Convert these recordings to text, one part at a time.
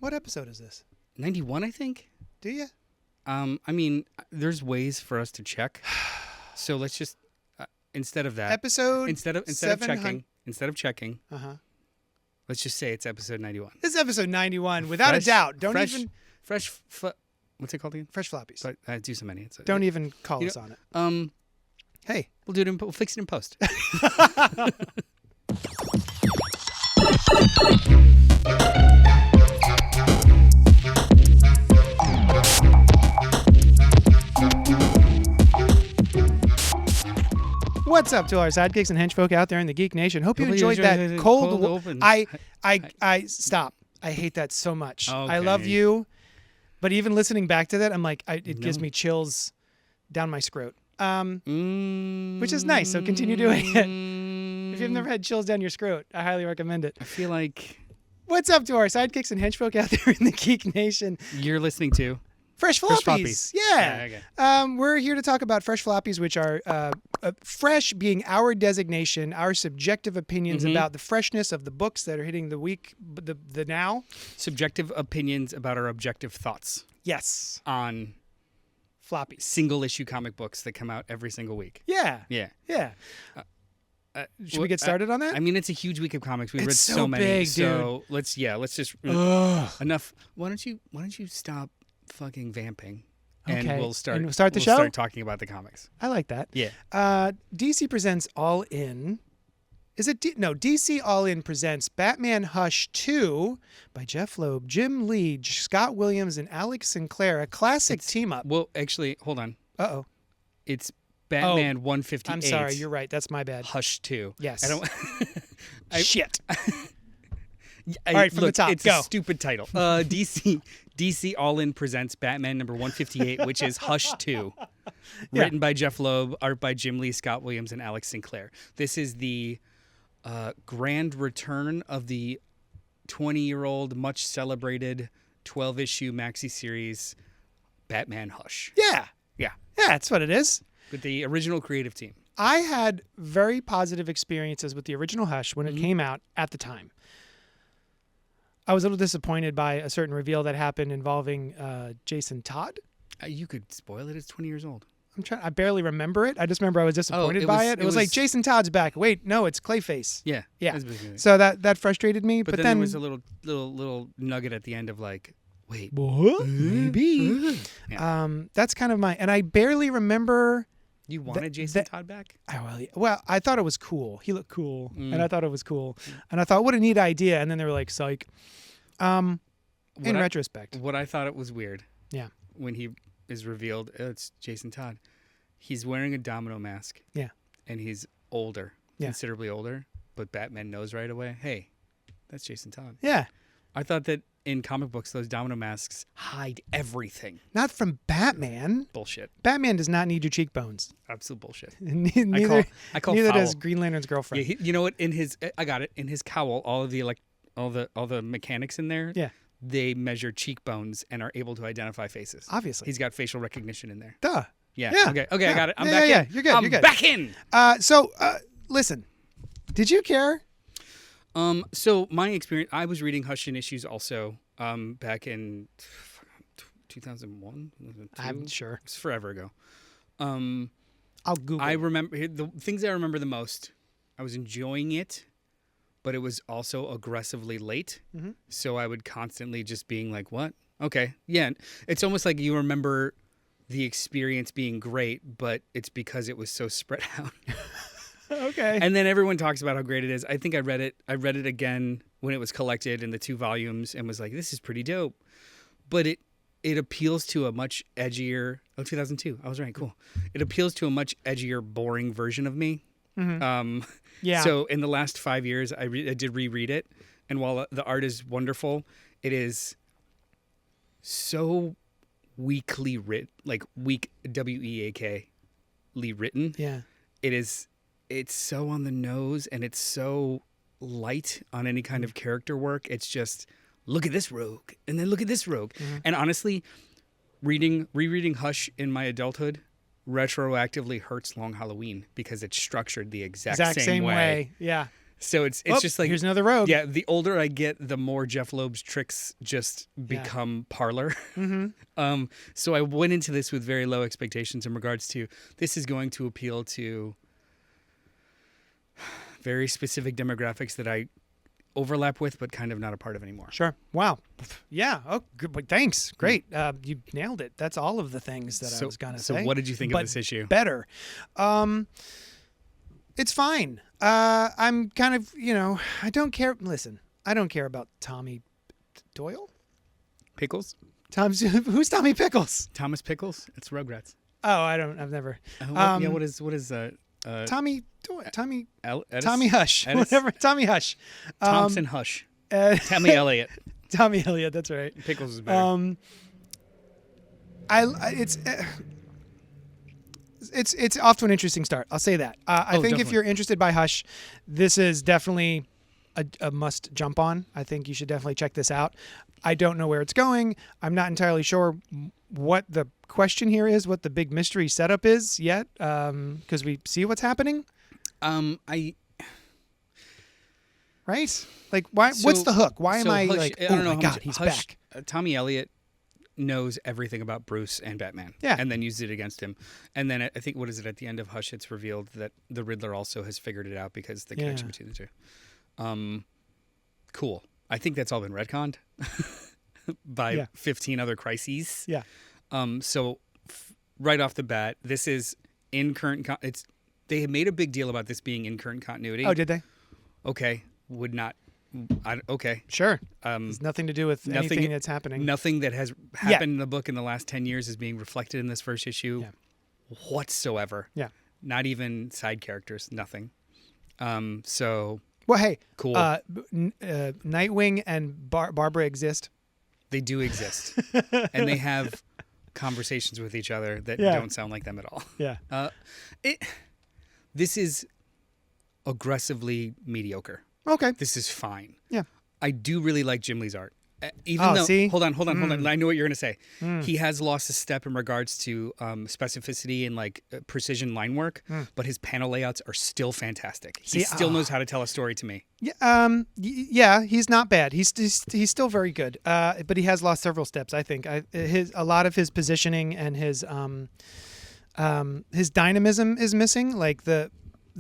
What episode is this? 91, I think. Do you? I mean, there's ways for us to check. So let's just instead of that Episode instead of checking. Let's just say it's episode 91. This is episode 91, without a doubt. What's it called again? Fresh Floppies. But I do so many. Don't even call us on it. Hey, we'll do it. We'll fix it in post. What's up to our sidekicks and henchfolk out there in the Geek Nation? Hope you enjoyed that cold open. I stop. I hate that so much. Okay. I love you, but even listening back to that, I'm like, it gives me chills down my scrot. Which is nice. So continue doing it. If you've never had chills down your scrot, I highly recommend it. I feel like. What's up to our sidekicks and henchfolk out there in the Geek Nation? You're listening to Fresh Floppies. Yeah. Okay. We're here to talk about Fresh Floppies, which are fresh being our designation, our subjective opinions about the freshness of the books that are hitting the week, the now. Subjective opinions about our objective thoughts. Yes. On Floppies. Single issue comic books that come out every single week. Yeah. Yeah. Yeah. Should we get started on that? I mean, it's a huge week of comics. We've read so so many. big, so dude. let's just enough. Why don't you stop fucking vamping? And Okay. we'll start the show? Start talking about the comics. I like that. Yeah. DC presents All In. Is it DC All In presents Batman Hush 2 by Jeff Loeb, Jim Lee, Scott Williams, and Alex Sinclair, a classic team up. Well, actually, hold on. Uh-oh. It's Batman 158. I'm sorry, you're right. That's my bad. Hush 2. Yes. I don't Shit. All right, from the top, it's go. a stupid title. DC All In presents Batman number 158, which is Hush 2. Written by Jeff Loeb, art by Jim Lee, Scott Williams, and Alex Sinclair. This is the grand return of the 20-year-old, much celebrated 12-issue maxi series Batman Hush. Yeah. Yeah. Yeah, that's what it is. With the original creative team. I had very positive experiences with the original Hush when it came out at the time. I was a little disappointed by a certain reveal that happened involving Jason Todd. You could spoil it. It's 20 years old. I barely remember it. I just remember I was disappointed by it. It was like, Jason Todd's back. Wait, no, it's Clayface. Yeah. Yeah. So that frustrated me. But then there was a little nugget at the end of like, wait. What? Maybe. Yeah. That's kind of and I barely remember. You wanted Jason Todd back? Well, I thought it was cool. He looked cool, and I thought it was cool. And I thought, what a neat idea. And then they were like, psych. In retrospect. What I thought it was weird. Yeah. When he is revealed, it's Jason Todd. He's wearing a domino mask. Yeah. And he's older, considerably older. But Batman knows right away, hey, that's Jason Todd. Yeah. I thought that in comic books, those domino masks hide everything. Not from Batman. Bullshit. Batman does not need your cheekbones. Absolute bullshit. Neither neither does Green Lantern's girlfriend. Yeah, you know what? I got it. In his cowl, all the mechanics in there. Yeah. They measure cheekbones and are able to identify faces. Obviously. He's got facial recognition in there. Duh. Yeah. Yeah. Okay, yeah. I got it. I'm yeah, back yeah, in. You're good. I'm you're good. back in. So listen, did you care? So my experience, I was reading Hush in issues also back in 2001. I'm sure. It's forever ago. I'll Google. I remember the things I remember the most. I was enjoying it, but it was also aggressively late. Mm-hmm. So I would constantly just being like, what? Okay. Yeah. It's almost like you remember the experience being great, but it's because it was so spread out. Okay. And then everyone talks about how great it is. I think I read it again when it was collected in the 2 volumes and was like, this is pretty dope. But it appeals to a much edgier... Oh, 2002. I was right. Cool. It appeals to a much edgier, boring version of me. Mm-hmm. Yeah. So in the last 5 years, I did reread it. And while the art is wonderful, it is so weakly written, like weak, W-E-A-K-ly written. Yeah. It's so on the nose and it's so light on any kind of character work. It's just, look at this rogue and then look at this rogue. Mm-hmm. And honestly, rereading Hush in my adulthood retroactively hurts Long Halloween because it's structured the exact same way. Yeah. So it's just like, here's another rogue. yeah, the older I get, the more Jeff Loeb's tricks just become parlor. Mm-hmm. So I went into this with very low expectations in regards to this is going to appeal to very specific demographics that I overlap with, but kind of not a part of anymore. Sure. Wow. Yeah. Oh, good. But thanks. Great. You nailed it. That's all of the things that I was gonna say. So what did you think of this issue? Better. It's fine. I'm kind of, I don't care. Listen, I don't care about Tommy Doyle. Pickles? Who's Tommy Pickles? Thomas Pickles? It's Rugrats. Oh, I've never. What is Tommy Doyle. Tommy Tommy Hush. Edis? Whatever. Tommy Hush. Thompson Hush. Tammy Elliott. Tommy Elliott. That's right. Pickles is better. It's off to an interesting start. I'll say that. I think definitely. if you're interested by Hush, this is definitely a must jump on. I think you should definitely check this out. I don't know where it's going. I'm not entirely sure what the question here is, what the big mystery setup is yet, because we see what's happening. Right? Like, why? What's the hook? Why am I Hush, like? I Oh don't know my how God, much- he's Hush, back. Tommy Elliott knows everything about Bruce and Batman. Yeah. And then used it against him. And then I think, what is it, at the end of Hush, it's revealed that the Riddler also has figured it out because the connection between the two. Cool. I think that's all been retconned by 15 other crises. Yeah. So right off the bat, this is in current... they had made a big deal about this being in current continuity. Oh, did they? Okay. Would not... okay. Sure. It's nothing to do with anything that's happening. Nothing that has happened in the book in the last 10 years is being reflected in this first issue whatsoever. Yeah. Not even side characters. Nothing. So... Well, hey, cool. Nightwing and Barbara exist. They do exist. And they have conversations with each other that don't sound like them at all. Yeah. This is aggressively mediocre. Okay. This is fine. Yeah. I do really like Jim Lee's art. Even though, see? hold on. I know what you're going to say. He has lost a step in regards to specificity and like precision line work, but his panel layouts are still fantastic. He still knows how to tell a story to me. Yeah, he's not bad. He's still very good. But he has lost several steps. I think a lot of his positioning and his dynamism is missing. Like the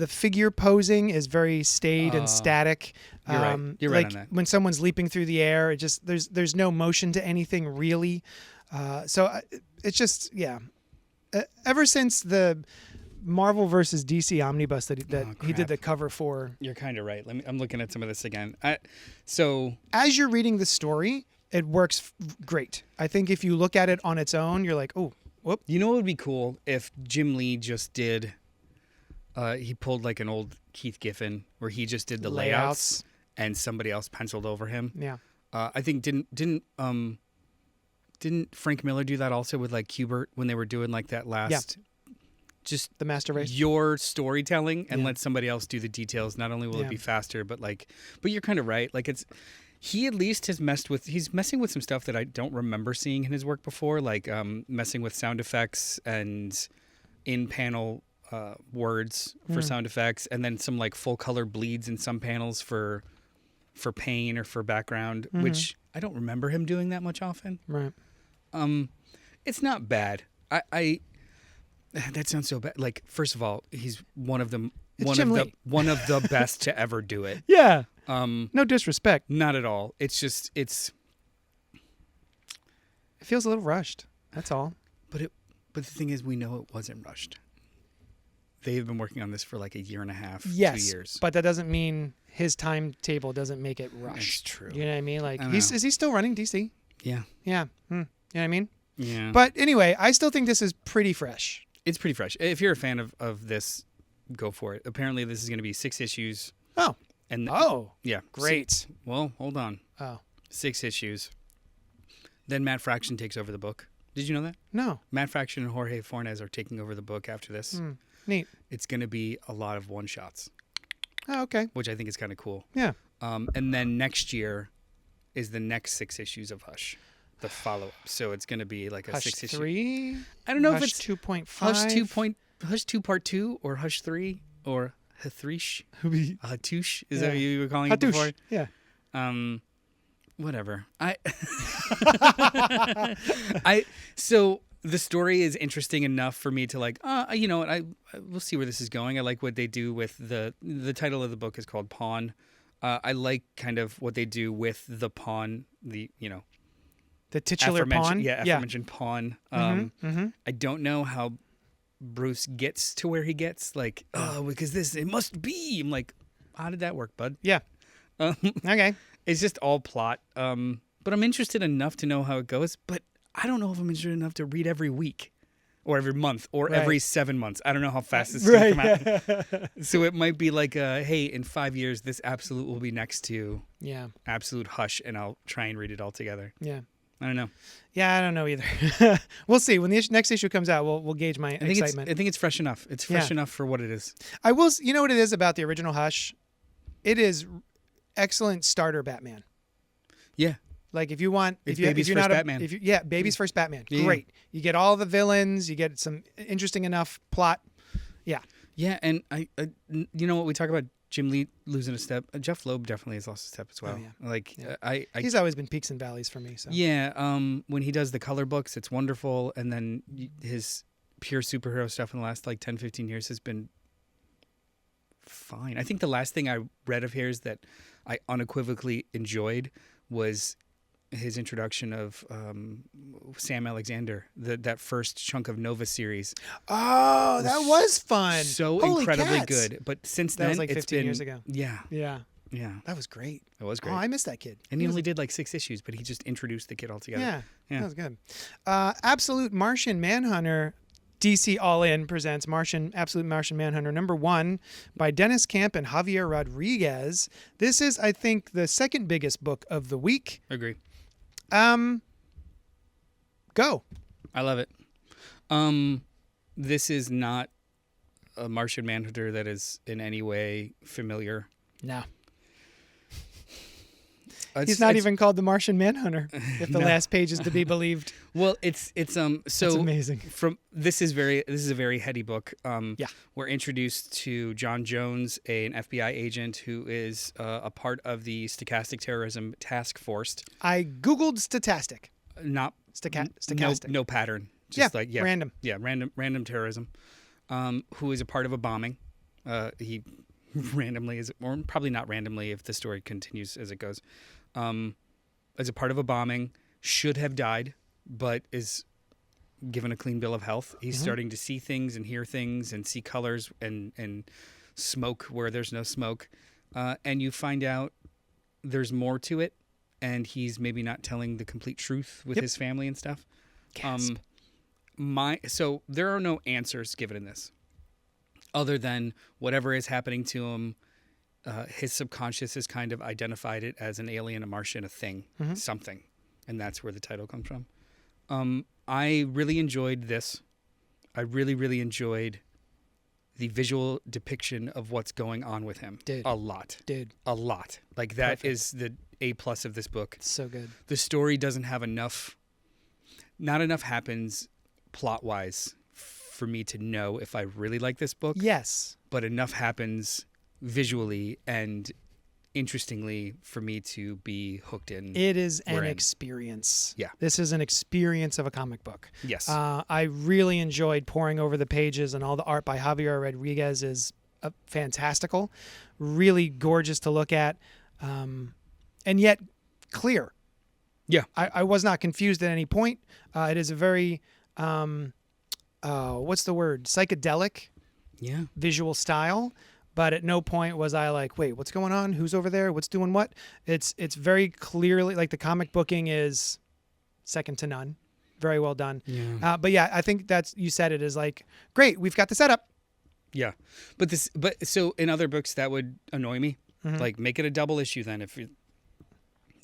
figure posing is very staid and static. You're right. You're right on that. When someone's leaping through the air, it just there's no motion to anything really. So it's just ever since the Marvel versus DC omnibus that he did the cover for. You're kind of right. I'm looking at some of this again. So as you're reading the story, it works great. I think if you look at it on its own, you're like, oh, whoop. You know what would be cool if Jim Lee just did. He pulled like an old Keith Giffen where he just did the layouts and somebody else penciled over him. Yeah. I think didn't Frank Miller do that also with like Kubert when they were doing like that last just the Master Race? Your storytelling and let somebody else do the details. Not only will it be faster, but you're kind of right. Like he at least has he's messing with some stuff that I don't remember seeing in his work before, like messing with sound effects and in panel words for sound effects, and then some like full color bleeds in some panels for pain or for background, which I don't remember him doing that much often. Right. It's not bad. I that sounds so bad. Like, first of all, he's one of the best to ever do it. Yeah. No disrespect. Not at all. It's just it feels a little rushed. That's all. But the thing is, we know it wasn't rushed. They've been working on this for like a year and a half, 2 years. But that doesn't mean his timetable doesn't make it rushed. That's true. You know what I mean? Like, is he still running DC? Yeah. Yeah. You know what I mean? Yeah. But anyway, I still think this is pretty fresh. It's pretty fresh. If you're a fan of this, go for it. Apparently, this is going to be 6 issues. Oh. Yeah. Great. Well, hold on. Oh. 6 issues. Then Matt Fraction takes over the book. Did you know that? No. Matt Fraction and Jorge Fornes are taking over the book after this. Neat. It's going to be a lot of one-shots. Oh, okay. Which I think is kind of cool. Yeah. And then next year is the next 6 issues of Hush, the follow-up. So it's going to be like a Hush 6 issue. 3? I don't know Hush if it's 2.5. Hush 2 Part 2 or Hush 3 or Hathrish? Hatouche. Hatouche? Is that what you were calling it before? Yeah. Whatever. So the story is interesting enough for me to like, you know what, we'll see where this is going. I like what they do with the title of the book is called Pawn. I like kind of what they do with the pawn, the titular pawn. Yeah, aforementioned pawn. I don't know how Bruce gets to where he gets, like, because it must be. I'm like, how did that work, bud? Yeah. Okay. It's just all plot. But I'm interested enough to know how it goes, but I don't know if I'm interested enough to read every week or every month or every 7 months. I don't know how fast this is going to come out. So it might be like, hey, in 5 years, this Absolute will be next to Absolute Hush, and I'll try and read it all together. Yeah. I don't know. Yeah, I don't know either. We'll see. When the next issue comes out, we'll gauge my excitement. I think it's fresh enough. It's fresh enough for what it is. I will. You know what it is about the original Hush? It is excellent starter Batman. Yeah. Like if you want, Baby's first Batman. Baby's first Batman. Great. You get all the villains. You get some interesting enough plot. Yeah. Yeah, and I you know what, we talk about Jim Lee losing a step. Jeff Loeb definitely has lost a step as well. Oh, yeah. Like he's always been peaks and valleys for me. So yeah, when he does the color books, it's wonderful, and then his pure superhero stuff in the last like 10, 15 years has been fine. I think the last thing I read of his that I unequivocally enjoyed was his introduction of Sam Alexander, that first chunk of Nova series. Oh, that was fun. So Holy incredibly cats. good. But since That then, was like 15 it's been, years ago. Yeah. Yeah. Yeah. That was great. It was great. Oh, I missed that kid. And he only did like 6 issues, but he just introduced the kid altogether. Yeah. Yeah. That was good. Absolute Martian Manhunter. DC All In presents Absolute Martian Manhunter #1 by Dennis Camp and Javier Rodriguez. This is, I think, the second biggest book of the week. Agree. Go. I love it. This is not a Martian Manhunter that is in any way familiar. No. He's not even called the Martian Manhunter, if the last page is to be believed. Well, it's so That's amazing. This is a very heady book. Yeah. We're introduced to John Jones, an FBI agent who is a part of the Stochastic Terrorism Task Force. I googled stochastic. Not stochastic. No pattern. Just random. Yeah, random terrorism. Who is a part of a bombing. He randomly is, or probably not randomly if the story continues as it goes. As a part of a bombing, should have died, but is given a clean bill of health. He's starting to see things and hear things and see colors and smoke where there's no smoke. And you find out there's more to it, and he's maybe not telling the complete truth with his family and stuff. Gasp. So there are no answers given in this, other than whatever is happening to him. His subconscious has kind of identified it as an alien, a Martian, a thing, something. And that's where the title comes from. I really enjoyed this. I really, really enjoyed the visual depiction of what's going on with him. Dude. A lot. A lot. Like that Perfect. is the A+ of this book. It's so good. The story doesn't have not enough happens plot-wise for me to know if I really like this book. Yes. But enough happens visually and interestingly for me to be hooked in. It is an experience. Yeah. This is an experience of a comic book. Yes. I really enjoyed poring over the pages, and all the art by Javier Rodriguez is fantastical, really gorgeous to look at, and yet clear. Yeah. I was not confused at any point. It is a very, what's the word? Psychedelic visual style. But at no point was I like, wait, what's going on? Who's over there? What's doing what? It's very clearly, like, the comic booking is second to none. Very well done. Yeah. But yeah, I think you said it is like, great, we've got the setup. Yeah. But so in other books that would annoy me. Like, make it a double issue then.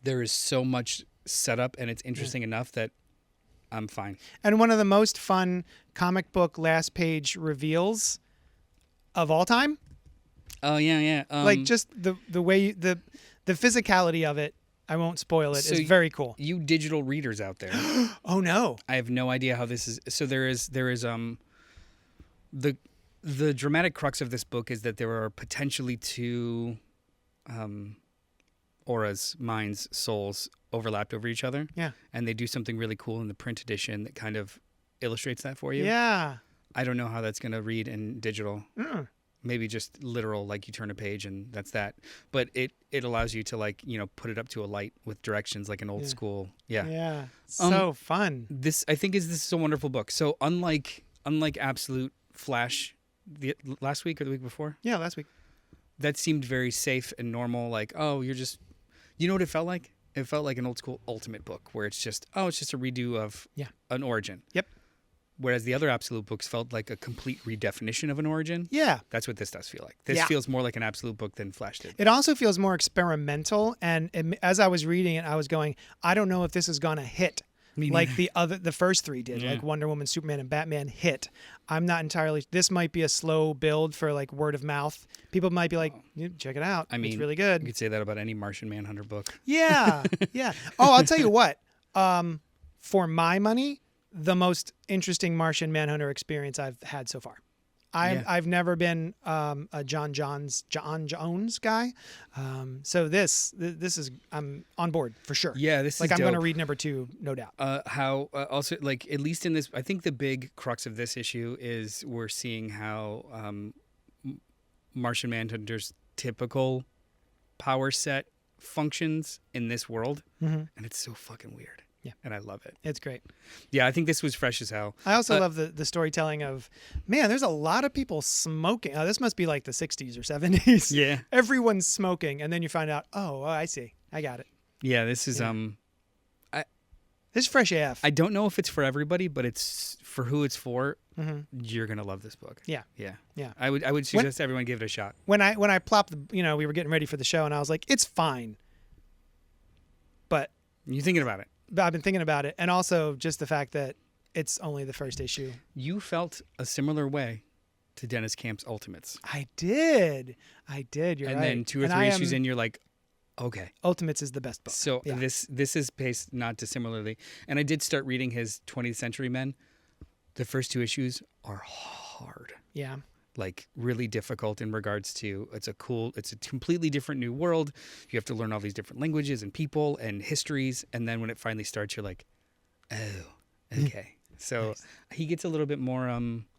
There is so much setup and it's interesting enough that I'm fine. And one of the most fun comic book last page reveals of all time. Oh yeah. Like, just the way the physicality of it. I won't spoil it. It's very cool. You digital readers out there. Oh no! I have no idea how this is. So there is the the dramatic crux of this book is that there are potentially two auras, minds, souls overlapped over each other. Yeah. And they do something really cool in the print edition that kind of illustrates that for you. Yeah. I don't know how that's going to read in digital. Maybe just literal, like you turn a page and that's that. But it allows you to, like, you know, put it up to a light with directions like an old school. Yeah. Yeah. So fun. This is a wonderful book. So unlike Absolute Flash last week or the week before, Yeah, last week. that seemed very safe and normal. Like, oh, you're just, you know what it felt like? It felt like an old school Ultimate book where it's just, oh, it's just a redo of an origin. Yep. Whereas the other Absolute books felt like a complete redefinition of an origin. Yeah. That's what this does feel like. This feels more like an Absolute book than Flash did. It also feels more experimental. And as I was reading it, I was going, I don't know if this is going to hit like the first three did, like Wonder Woman, Superman, and Batman hit. I'm not entirely. This might be a slow build for like word of mouth. People might be like, check it out. I mean, it's really good. You could say that about any Martian Manhunter book. Yeah. Yeah. Oh, I'll tell you what. For my money, the most interesting Martian Manhunter experience I've had so far. I've never been a John Jones guy, so this is, I'm on board for sure. Yeah, this like is I'm dope. going to read number 2, no doubt. Also, like, at least in this, I think the big crux of this issue is we're seeing how Martian Manhunter's typical power set functions in this world, and it's so fucking weird. Yeah. And I love it. It's great. Yeah, I think this was fresh as hell. I also love the storytelling of, man, there's a lot of people smoking. Oh, this must be like the 60s or 70s. Yeah. Everyone's smoking. And then you find out, oh, I see. I got it. Yeah, this is This is fresh AF. I don't know if it's for everybody, but it's for who it's for. You're going to love this book. Yeah. Yeah. Yeah. I would suggest everyone give it a shot. When I plopped, we were getting ready for the show and I was like, it's fine. But You're thinking about it. I've been thinking about it, and also just the fact that it's only the first issue. You felt a similar way to Dennis Camp's Ultimates. I did. You're right. And then 2 or 3 issues in, you're like, okay. Ultimates is the best book. So this is paced not dissimilarly. And I did start reading his 20th Century Men. The first 2 issues are hard. Yeah. Like really difficult in regards to it's a completely different new world. You have to learn all these different languages and people and histories, and then when it finally starts, you're like, oh, okay. So nice. He gets a little bit more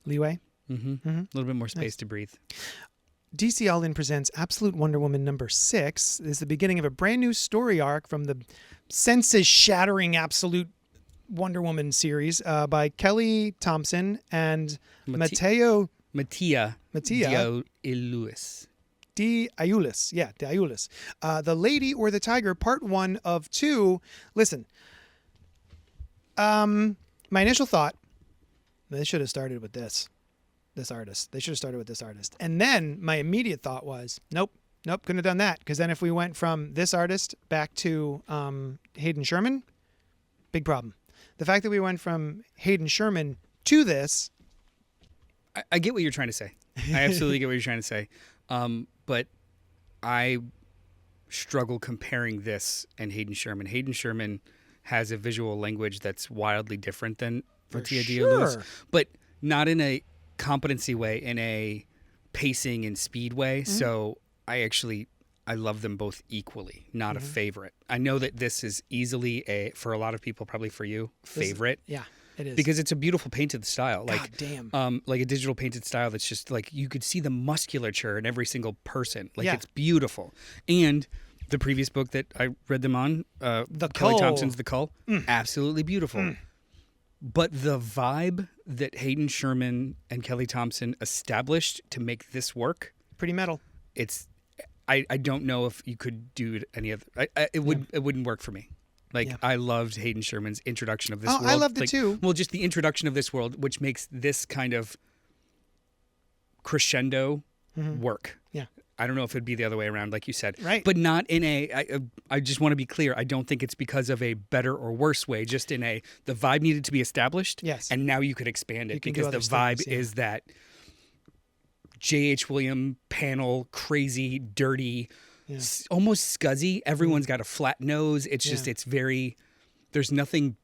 leeway, a little bit more space to breathe. DC All In presents Absolute Wonder Woman number 6. This is the beginning of a brand new story arc from the senses-shattering Absolute Wonder Woman series by Kelly Thompson and Mattia d'Iulis. Yeah, d'Iulis. The Lady or the Tiger, part 1 of 2. Listen, my initial thought, they should have started with this artist. They should have started with this artist. And then my immediate thought was, nope, couldn't have done that. Because then if we went from this artist back to Hayden Sherman, big problem. The fact that we went from Hayden Sherman to this, I get what you're trying to say. I absolutely get what you're trying to say. But I struggle comparing this and Hayden Sherman. Hayden Sherman has a visual language that's wildly different than Mattia d'Iulis, but not in a competency way, in a pacing and speed way. So I love them both equally, not a favorite. I know that this is easily for a lot of people, probably for you, favorite. Yeah. It is. Because it's a beautiful painted style. God damn. Like a digital painted style that's just like you could see the musculature in every single person. Like it's beautiful. And the previous book that I read them on, Kelly Thompson's The Cull, absolutely beautiful. But the vibe that Hayden Sherman and Kelly Thompson established to make this work, pretty metal. I don't know if you could do any other. It wouldn't work for me. I loved Hayden Sherman's introduction of this world. I loved it too. Well, just the introduction of this world, which makes this kind of crescendo work. Yeah. I don't know if it'd be the other way around, like you said. Right. But not in I just want to be clear. I don't think it's because of a better or worse way, just in the vibe needed to be established. Yes. And now you could expand it because the vibe is that J.H. William panel, crazy, dirty, almost scuzzy. Everyone's got a flat nose. It's just, it's very, there's nothing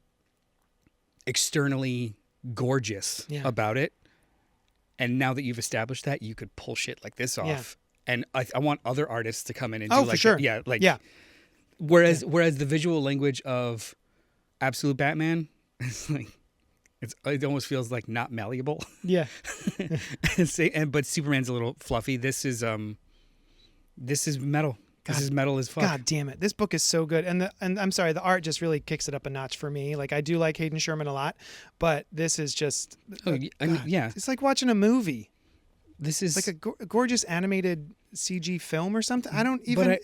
externally gorgeous about it. And now that you've established that, you could pull shit like this off. Yeah. And I want other artists to come in and Oh, do for like sure. Yeah. Whereas the visual language of Absolute Batman is like it almost feels like not malleable. Yeah. But Superman's a little fluffy. This is metal. This is metal as fuck. God damn it. This book is so good. And I'm sorry, the art just really kicks it up a notch for me. Like, I do like Hayden Sherman a lot, but this is just Yeah. It's like watching a movie. This is It's like a gorgeous animated CG film or something. I don't even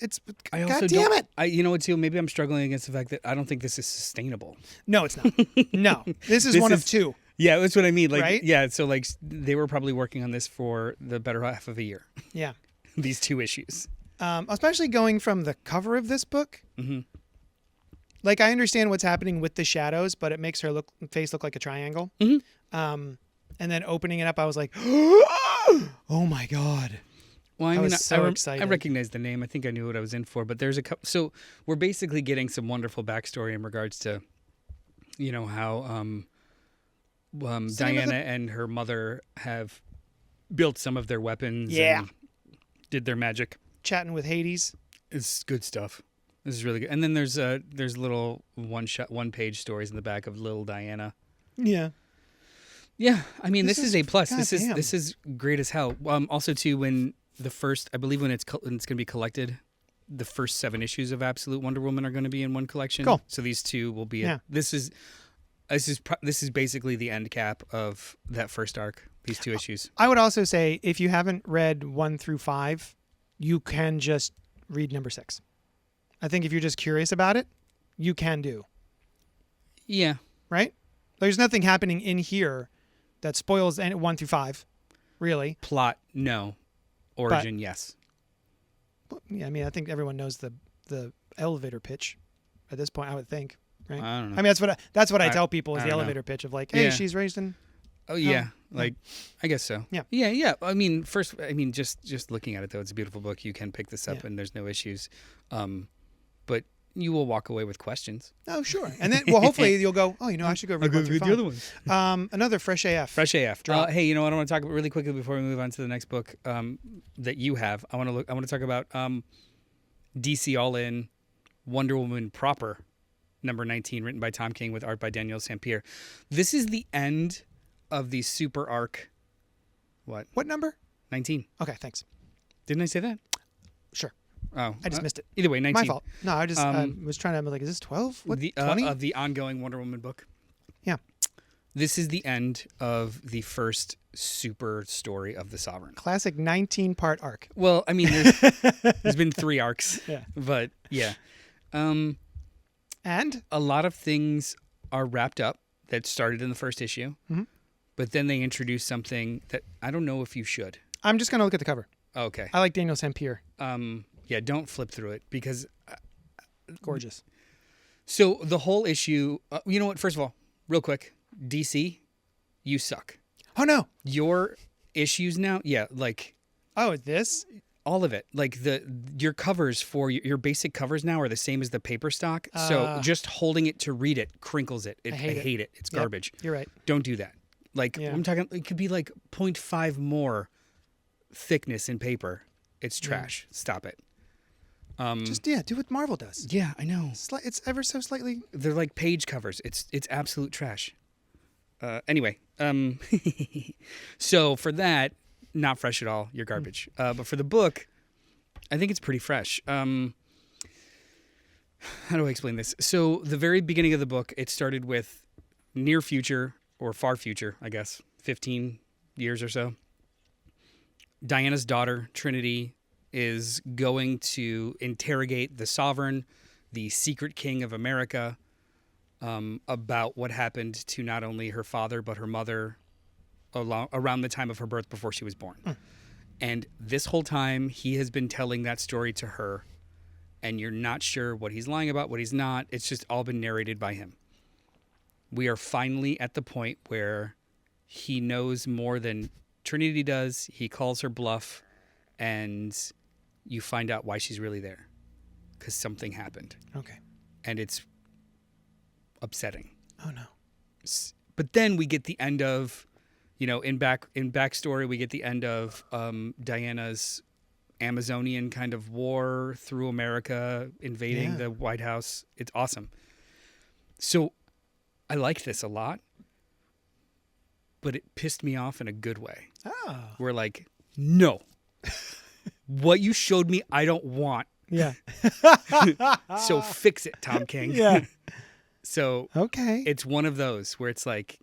I God also damn don't- it. You know what too? Maybe I'm struggling against the fact that I don't think this is sustainable. No, it's not. No. This is This one of is- two. Yeah, that's what I mean. Like, Right? yeah, so like they were probably working on this for the better half of a year. Yeah. These 2 issues. Especially going from the cover of this book. Mm-hmm. Like, I understand what's happening with the shadows, but it makes her face look like a triangle. Mm-hmm. And then opening it up, I was like, oh my God. Well, I I mean, was so excited. I recognize the name. I think I knew what I was in for. But there's a couple. So we're basically getting some wonderful backstory in regards to, how Diana and her mother have built some of their weapons. Yeah. And did their magic. Chatting with Hades. It's good stuff. This is really good. And then there's little one-page stories in the back of little Diana. Yeah. Yeah, I mean, this is A+. God This damn. is great as hell. Also, too, when the first, I believe when it's going to be collected, the first 7 issues of Absolute Wonder Woman are going to be in one collection. Cool. So these 2 will be. Yeah. This is basically the end cap of that first arc. These 2 issues. I would also say if you haven't read 1 through 5, you can just read number 6. I think if you're just curious about it, you can do. Yeah. Right? There's nothing happening in here that spoils 1 through 5, really. Plot, no. Origin, yes. Yeah, I mean, I think everyone knows the elevator pitch at this point, I would think. Right? I don't know. I mean, that's what I tell people is I the don't know. elevator pitch of like, hey, Yeah. she's raised in. Oh yeah, like I guess so. Yeah. Yeah. I mean, just looking at it though, it's a beautiful book. You can pick this up, Yeah. and there's no issues. But you will walk away with questions. Oh, sure. And then, well, hopefully you'll go, oh, I should go read 1 through 5. ones. Another Fresh AF. Fresh AF. Drop. Hey, you know what I want to talk about really quickly before we move on to the next book that you have. I want to talk about DC All In, Wonder Woman Proper, number 19, written by Tom King with art by Daniel Sampere. This is the end of the super arc. What? What number? 19. Okay, thanks. Didn't I say that? Sure. Oh, I just missed it. Either way, 19. My fault. No, I just was trying to be like, is this 12? What, 20? Of the ongoing Wonder Woman book. Yeah. This is the end of the first super story of the Sovereign. Classic 19-part arc. Well, I mean, there's been 3 arcs. Yeah. But, yeah. And? A lot of things are wrapped up that started in the first issue. Mm-hmm. But then they introduce something that I don't know if you should. I'm just going to look at the cover. Okay. I like Daniel Sampere. Yeah, don't flip through it because... Gorgeous. So the whole issue... you know what? First of all, real quick. DC, you suck. Oh, no. Your issues now... Yeah, like... Oh, this? All of it. Like your covers for your basic covers now are the same as the paper stock. So just holding it to read it crinkles it. I hate it. It's garbage. You're right. Don't do that. Like I'm talking, it could be like 0.5 more thickness in paper. It's trash. Stop it. Just, do what Marvel does. Yeah, I know. It's ever so slightly... They're like page covers. It's absolute trash. Anyway, so for that, not fresh at all. You're garbage. But for the book, I think it's pretty fresh. How do I explain this? So the very beginning of the book, it started with near future or far future, I guess, 15 years or so. Diana's daughter, Trinity, is going to interrogate the Sovereign, the secret king of America, about what happened to not only her father, but her mother around the time of her birth before she was born. And this whole time, he has been telling that story to her, and you're not sure what he's lying about, what he's not. It's just all been narrated by him. We are finally at the point where he knows more than Trinity does. He calls her bluff, and you find out why she's really there. Because something happened. Okay. And it's upsetting. Oh, no. But then we get the end of, in backstory, we get the end of Diana's Amazonian kind of war through America, invading the White House. It's awesome. So I like this a lot, but it pissed me off in a good way. Oh. We're like, no, what you showed me, I don't want. Yeah. So fix it, Tom King. Yeah. So okay. it's one of those where it's like,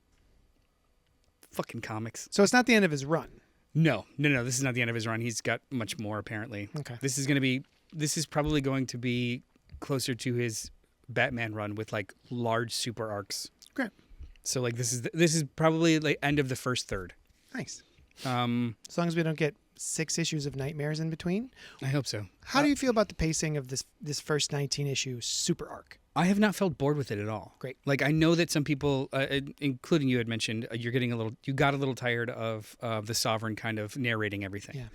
fucking comics. So it's not the end of his run. No. This is not the end of his run. He's got much more, apparently. Okay. This is probably going to be closer to his Batman run with like large super arcs. Great. So like this is probably like end of the first third. Nice. As long as we don't get 6 issues of nightmares in between. I hope so. How do you feel about the pacing of this first 19 issue super arc? I have not felt bored with it at all. Great. Like I know that some people, including you, had mentioned you got a little tired of the Sovereign kind of narrating everything. Yeah.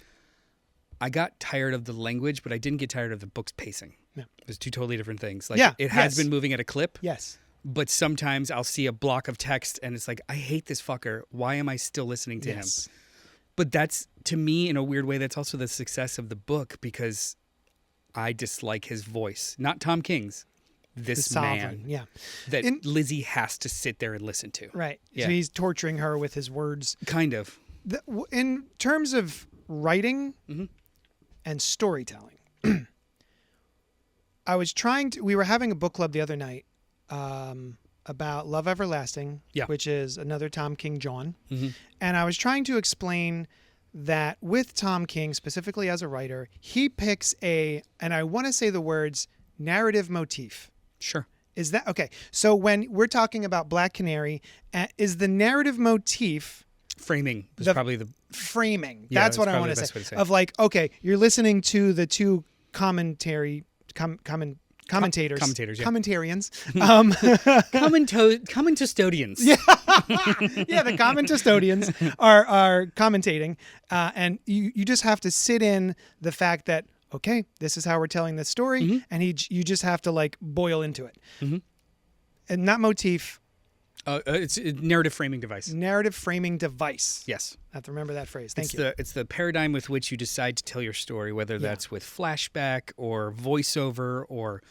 I got tired of the language, but I didn't get tired of the book's pacing. Yeah. It was two totally different things. Like it has been moving at a clip. Yes. But sometimes I'll see a block of text and it's like, I hate this fucker. Why am I still listening to him? But that's, to me, in a weird way, that's also the success of the book because I dislike his voice. Not Tom King's. This man. Yeah. That Lizzie has to sit there and listen to. Right. Yeah. So he's torturing her with his words. Kind of. In terms of writing and storytelling, we were having a book club the other night about Love Everlasting, which is another Tom King John. And I was trying to explain that with Tom King, specifically as a writer, he picks and I want to say the words, narrative motif. Sure. Is that okay? So when we're talking about Black Canary, is the narrative motif framing? Is probably the framing. Yeah, that's what I want to say. Of like, okay, you're listening to the two commentators, Commentators, yeah. commentarians, commentostodians. Yeah, the commentostodians are commentating, and you just have to sit in the fact that okay, this is how we're telling this story, and you just have to like boil into it, and that motif. It's a narrative framing device. Narrative framing device. Yes. I have to remember that phrase. Thank you. It's the paradigm with which you decide to tell your story, whether that's with flashback or voiceover or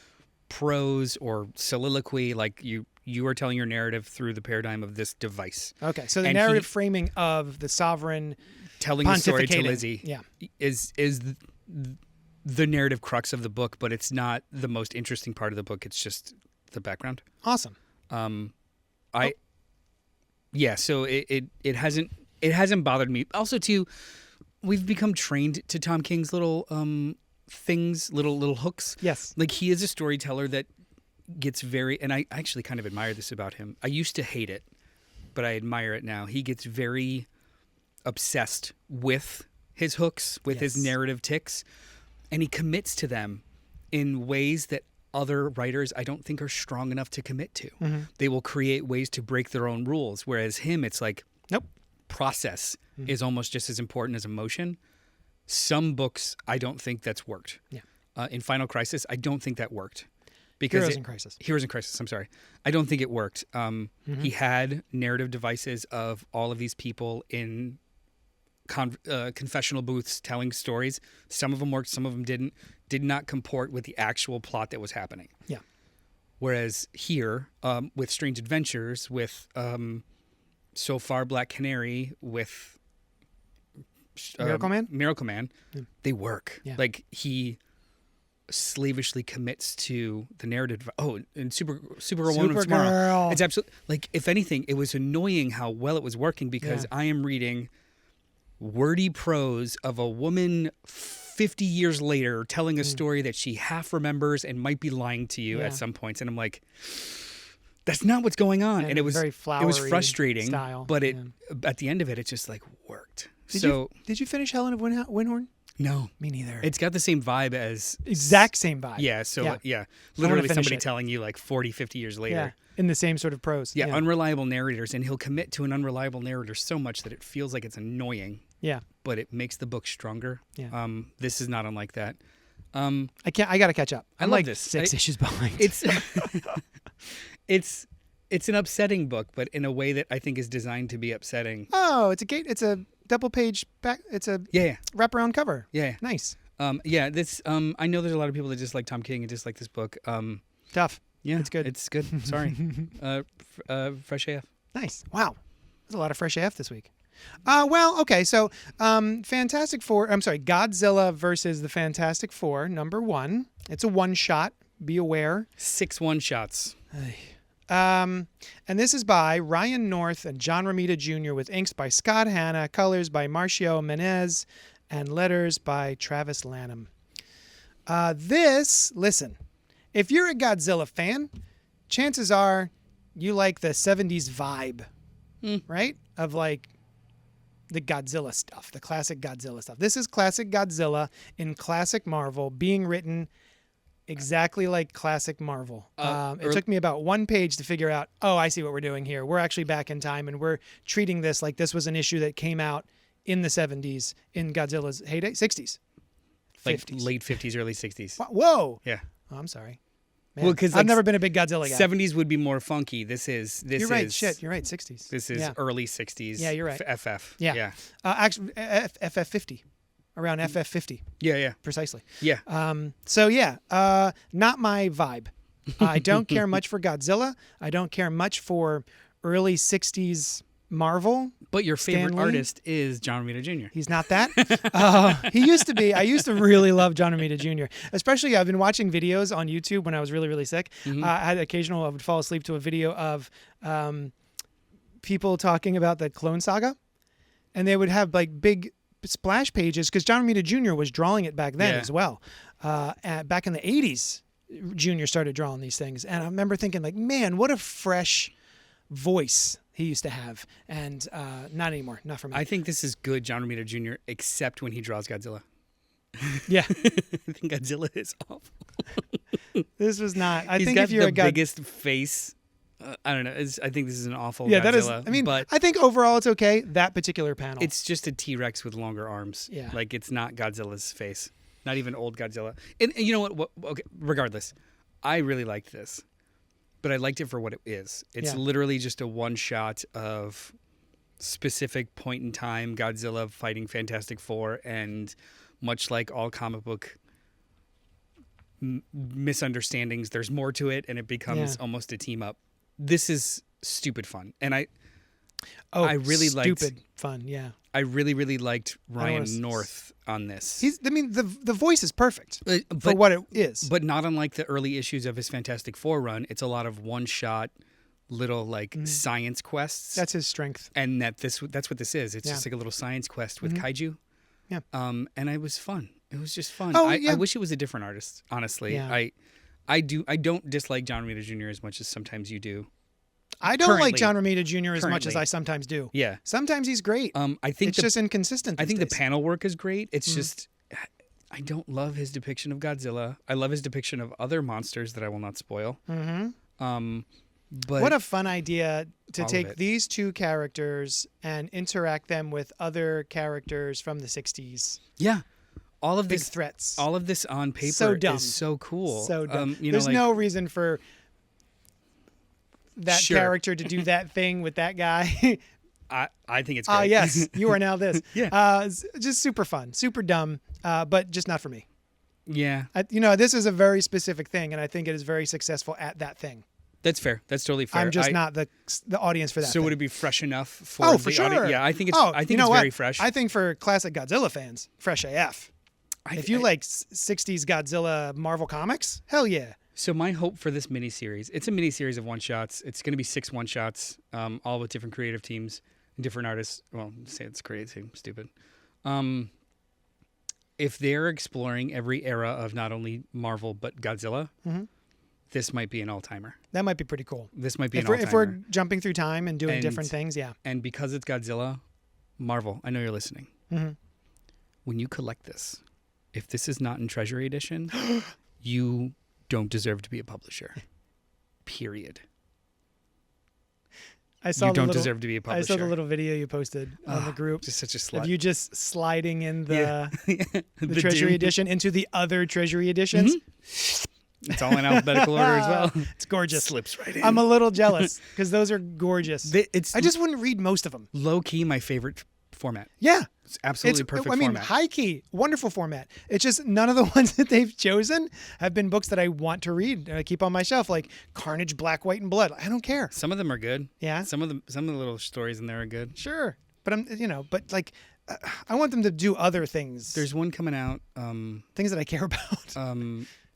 prose or soliloquy. Like you are telling your narrative through the paradigm of this device. Okay. So the narrative framing of the Sovereign telling the story to Lizzie is the narrative crux of the book, but it's not the most interesting part of the book. It's just the background. Awesome. So it hasn't bothered me. Also, too, we've become trained to Tom King's little things, little hooks. Yes. Like he is a storyteller that gets very, and I actually kind of admire this about him. I used to hate it, but I admire it now. He gets very obsessed with his hooks, with his narrative ticks, and he commits to them in ways that other writers I don't think are strong enough to commit to. They will create ways to break their own rules, whereas him, it's like, nope. Process is almost just as important as emotion. Some books, I don't think that's worked. Yeah. In Final Crisis, I don't think that worked. Because Heroes in Crisis, I'm sorry. I don't think it worked. He had narrative devices of all of these people in confessional booths telling stories. Some of them worked, some of them didn't. Did not comport with the actual plot that was happening. Yeah. Whereas here, with Strange Adventures, with so far Black Canary, with Miracle Man, they work. Yeah. Like he slavishly commits to the narrative. Oh, and Supergirl Woman of Tomorrow. It's absolutely like, if anything, it was annoying how well it was working because I am reading wordy prose of a woman 50 years later telling a story that she half remembers and might be lying to you at some points, and I'm like, that's not what's going on. And it was very flowery, it was frustrating style. But at the end of it, it just like worked. Did you finish Helen of Windhorn? No, me neither. It's got the same vibe as exact same vibe. Yeah. So literally somebody telling you like 40, 50 years later. Yeah. In the same sort of prose. Yeah. Unreliable narrators, and he'll commit to an unreliable narrator so much that it feels like it's annoying. Yeah. But it makes the book stronger. Yeah. This is not unlike that. I got to catch up. I'm like this. 6 issues behind. It's It's an upsetting book, but in a way that I think is designed to be upsetting. Oh, it's a double page back. It's a Yeah. wraparound cover. Yeah. Nice. This. I know there's a lot of people that just like Tom King and just like this book. Tough. Yeah, It's good. It's good. Sorry. Fresh AF. Nice. Wow. There's a lot of fresh AF this week. Well, okay. So, Fantastic Four. I'm sorry. Godzilla versus the Fantastic Four, #1. It's a one shot. Be aware. 6 one-shots. And this is by Ryan North and John Romita Jr. with inks by Scott Hanna, colors by Marcio Menez, and letters by Travis Lanham. Listen, if you're a Godzilla fan, chances are you like the 70s vibe, right? Of like the Godzilla stuff, the classic Godzilla stuff. This is classic Godzilla in classic Marvel being written exactly like classic Marvel. It took me about one page to figure out, oh, I see what we're doing here. We're actually back in time and we're treating this like this was an issue that came out in the 70s in Godzilla's heyday, 60s. Like 50s. late 50s, early 60s. Whoa. Yeah. Oh, I'm sorry. Man, Well, because I've never been a big Godzilla guy. 70s would be more funky. You're right. Shit, you're right. 60s. This is early 60s. Yeah, you're right. FF. Yeah. Yeah. Actually, FF50. Around FF50. Yeah. Precisely. Yeah. Not my vibe. I don't care much for Godzilla. I don't care much for early 60s Marvel. But your favorite Stan Lee? artist is John Romita Jr. He's not that. He used to be. I used to really love John Romita Jr. Especially, I've been watching videos on YouTube when I was really, really sick. I would fall asleep to a video of people talking about the Clone Saga. And they would have like big splash pages because John Romita Jr. was drawing it back then as well. Back in the 80s, Jr. started drawing these things. And I remember thinking like, man, what a fresh voice he used to have. And not anymore. Not for me. I think this is good John Romita Jr. except when he draws Godzilla. Yeah. I think Godzilla is awful. This was not. I He's think got if you're the a God, biggest face. I don't know. I think this is an awful yeah, Godzilla. that is. I mean, but I think overall it's okay. That particular panel. it's just a T-Rex with longer arms. Yeah. Like it's not Godzilla's face. Not even old Godzilla. And you know what? Okay, regardless, I really liked this. But I liked it for what it is. It's literally just a one-shot of specific point in time Godzilla fighting Fantastic Four, and much like all comic book misunderstandings, there's more to it, and it becomes almost a team up. This is stupid fun, and I really liked stupid fun. Yeah, I really liked Ryan North on this. The voice is perfect for but what it is. But not unlike the early issues of his Fantastic Four run, it's a lot of one-shot little like science quests. That's his strength. And that's what this is. It's just like a little science quest with kaiju. Yeah. And it was fun. It was just fun. Oh, I wish it was a different artist, honestly. Yeah. I don't dislike John Romita Jr. as much as sometimes you do. I don't like John Romita Jr. as much as Currently. I sometimes do. Yeah. Sometimes he's great. I think it's just inconsistent. I think the these days. panel work is great. It's just I don't love his depiction of Godzilla. I love his depiction of other monsters that I will not spoil. But What a fun idea to all of take it. these two characters and interact them with other characters from the 60s. yeah, all of Big this threats. all of this on paper So dumb. is so cool. So dumb. You know, There's like, no reason for that Sure. character to do that thing with that guy. I think it's great. Ah, yes, you are now this. Yeah. Just super fun, super dumb, but just not for me. Yeah, This is a very specific thing, and I think it is very successful at that thing. that's fair. That's totally fair. I'm just not the audience for that. So thing. would it be fresh enough for Oh, the for sure. audience? Yeah, I think it's. Oh, I think you know it's what? very fresh. I think for classic Godzilla fans, fresh AF. If you like 60s Godzilla Marvel comics, hell yeah. So my hope for this miniseries, it's a miniseries of one-shots. It's going to be 6 one-shots, all with different creative teams and different artists. Well, say it's creative team, stupid. If they're exploring every era of not only Marvel but Godzilla, this might be an all-timer. That might be pretty cool. This might be If an we're all-timer. jumping through time and doing And- different things, yeah. And because it's Godzilla, Marvel, I know you're listening. When you collect this, if this is not in Treasury Edition, you don't deserve to be a publisher. Period. I saw You the don't little, deserve to be a I publisher. saw the little video you posted on the group Just such a slut. of you just sliding in the Yeah. the Treasury Doom. Edition into the other Treasury Editions. It's all in alphabetical order as well. It's gorgeous. Slips right in. I'm a little jealous because those are gorgeous. It's I just wouldn't read most of them. low key my favorite format. Yeah. It's absolutely perfect I mean, format. high key, wonderful format. It's just none of the ones that they've chosen have been books that I want to read and I keep on my shelf, like Carnage, Black, White, and Blood. I don't care. Some of them are good. Yeah. Some of the little stories in there are good. Sure. But I want them to do other things. There's one coming out. Things that I care about.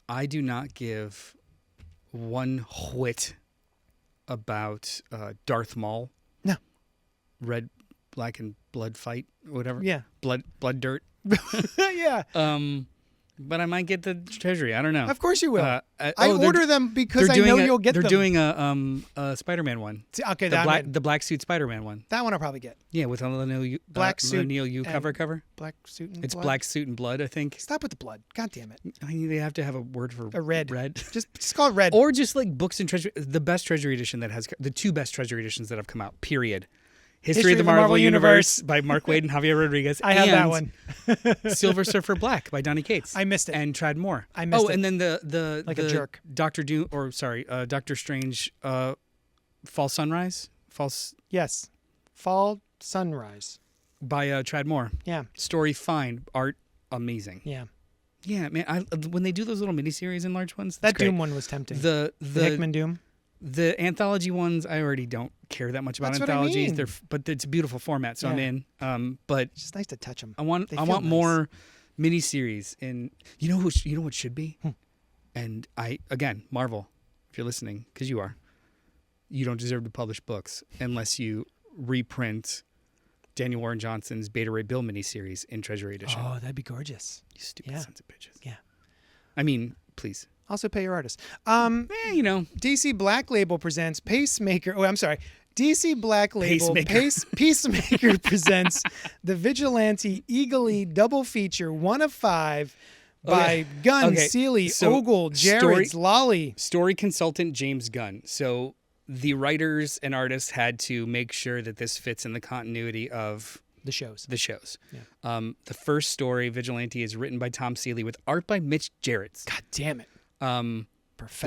I do not give one whit about Darth Maul. No. Red, Black, and Blood fight, whatever. Yeah. Blood, dirt. Yeah. But I might get the treasury. I don't know. Of course you will. I they're order them because I doing know you'll get they're them. doing a Spider-Man one. Okay, The black suit Spider-Man one. that one I'll probably get. Yeah, with a Neil Black suit Neil Yu and cover. Black suit and It's blood. black suit and blood, I think. Stop with the blood. God damn it. I mean, they have to have a word for A red. Red. Just call it red. Or just like books and treasury. The best treasury edition that has the two best treasury editions that have come out. Period. History of the Marvel Universe by Mark Waid and Javier Rodriguez. I have that one. Silver Surfer Black by Donny Cates. I missed it. And Trad Moore. I missed it. And then the a jerk. Doctor Strange Fall Sunrise. Yes. Fall Sunrise. By Trad Moore. Yeah. Story fine, art amazing. Yeah. Yeah, man. When they do those little miniseries in large ones, That that's great. Doom one was tempting. The Hickman Doom. The anthology ones, I already don't care that much about That's what I anthologies. mean. But it's a beautiful format, so I'm Yeah. in. But It's just nice to touch them. I want They feel nice. more miniseries. And you know what should be? And Marvel, if you're listening, because you are, you don't deserve to publish books unless you reprint Daniel Warren Johnson's Beta Ray Bill miniseries in Treasury Edition. Oh, that'd be gorgeous. You stupid sons of bitches. Yeah. I mean, please. Also pay your artist. DC Black Label presents Peacemaker. Oh, I'm sorry. DC Black Label Peacemaker presents the Vigilante Eagly double feature 1 of 5 by Gunn, Seeley, Ogle, Jarrett's, Lolly. Story consultant James Gunn. So the writers and artists had to make sure that this fits in the continuity of the shows. Yeah. The first story, Vigilante, is written by Tom Seeley with art by Mitch Jarrett's. God damn it. The